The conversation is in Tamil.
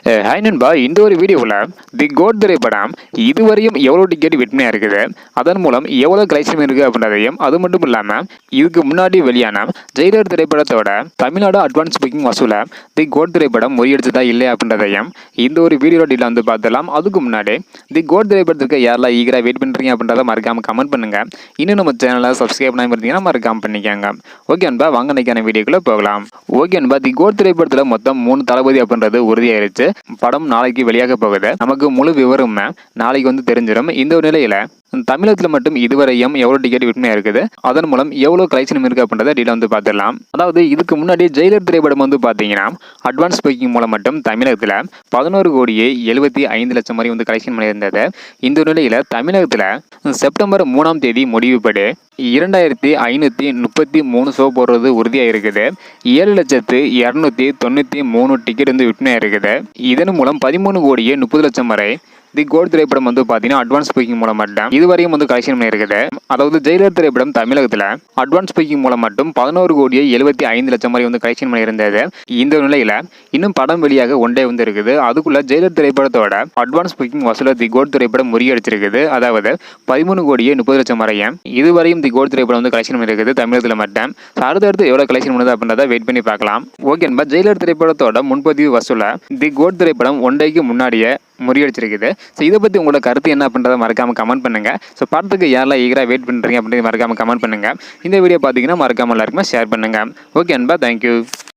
ஹாய் நண்பா, இந்த ஒரு வீடியோவில் தி கோட் திரைப்படம் இதுவரையும் எவ்வளோ டிக்கெட் விற்பனையாக இருக்குது, அதன் மூலம் எவ்வளோ கலெக்ஷன் இருக்குது அப்படின்றதையும், அது மட்டும் இல்லாமல் இதுக்கு முன்னாடி வெளியான ஜெயிலர் திரைப்படத்தோட தமிழ்நாடு அட்வான்ஸ் புக்கிங் வசூலை தி கோட் திரைப்படம் முறியடிச்சதா இல்லை அப்படின்றதையும் இந்த ஒரு வீடியோ டீட்டில் வந்து பார்த்துலாம். அதுக்கு முன்னாடி தி கோட் திரைப்படத்துக்கு யாரெல்லாம் ஈகராக வெயிட் பண்ணுறீங்க அப்படின்றத மறக்காமல் கமெண்ட் பண்ணுங்கள். இன்னும் நம்ம சேனலை சப்ஸ்கிரைப் பண்ணாமல் இருந்தீங்கன்னா மறக்காமல் பண்ணிக்கோங்க. ஓகே நண்பா, வாங்க நினைக்கான வீடியோக்குள்ளே போகலாம். ஓகே நண்பா, தி கோட் திரைப்படத்தில் மொத்தம் 3 தளபதி அப்படின்றது உறுதியாயிருச்சு. படம் நாளைக்கு வெளியாக போகுது. நமக்கு முழு விவரம் நாளைக்கு வந்து தெரிஞ்சிடும். இந்த ஒரு நிலையில தமிழகத்தில் மட்டும் இதுவரையும் எவ்வளோ டிக்கெட் விற்பனை இருக்குது, அதன் மூலம் எவ்வளோ கலெக்ஷன் இருக்கு அப்படின்றத டீட்டெயில் வந்து பார்த்துடலாம். அதாவது இதுக்கு முன்னாடி ஜெயிலர் திரைப்படம் வந்து பார்த்தீங்கன்னா அட்வான்ஸ் புக்கிங் மூலம் மட்டும் தமிழகத்தில் 11,75,00,000 வரை வந்து கலெக்ஷன் பண்ணியிருந்தது. இந்த நிலையில தமிழகத்தில் செப்டம்பர் 3ஆம் தேதி முடிவுப்படி 2,533 ஷோ போடுறது உறுதியாக இருக்குது. 7,293 டிக்கெட் வந்து விற்பனையாக இருக்குது. இதன் மூலம் 13,30,00,000 வரை தி கோட் திரைப்படம் வந்து பார்த்தீங்கன்னா அட்வான்ஸ் புக்கிங் மூலம் மட்டும் இதுவரையும் வந்து கலெக்ஷன் பண்ணியிருக்குது. அதாவது ஜெயிலர் திரைப்படம் தமிழகத்தில் அட்வான்ஸ் புக்கிங் மூலம் மட்டும் 11,75,00,000 வரை வந்து கலெக்ஷன் பண்ணியிருந்தது. இந்த நிலையில் இன்னும் படம் வெளியாக ஒன்றே வந்து இருக்குது. அதுக்குள்ள ஜெயிலர் திரைப்படத்தோட அட்வான்ஸ் புக்கிங் வசூலை தி கோட் திரைப்படம் முறியடிச்சிருக்குது. அதாவது 13,30,00,000 வரையும் இதுவரையும் தி கோட் திரைப்படம் வந்து கலெக்ஷன் பண்ணியிருக்குது தமிழகத்தில் மட்டும். அடுத்தடுத்து எவ்வளோ கலெக்ஷன் பண்ணுது அப்படின்றத வெயிட் பண்ணி பார்க்கலாம். ஓகே நண்பா, ஜெயிலர் திரைப்படத்தோட முன்பதிவு வசூலை தி கோட் திரைப்படம் ஒன்றைக்கு முன்னாடியே முறியடிச்சிருக்குது. ஸோ இதை பற்றி உங்களோட கருத்து என்ன அப்படின்றத மறக்காமல் கமெண்ட் பண்ணுங்கள். ஸோ படத்துக்கு யாரெல்லாம் ஈகராக வெயிட் பண்ணுறீங்க அப்படின்னு மறக்காமல் கமெண்ட் பண்ணுங்கள். இந்த வீடியோ பார்த்தீங்கன்னா மறக்காமல் எல்லாருக்குமே ஷேர் பண்ணுங்கள். ஓகே நண்பா, தேங்க்யூ.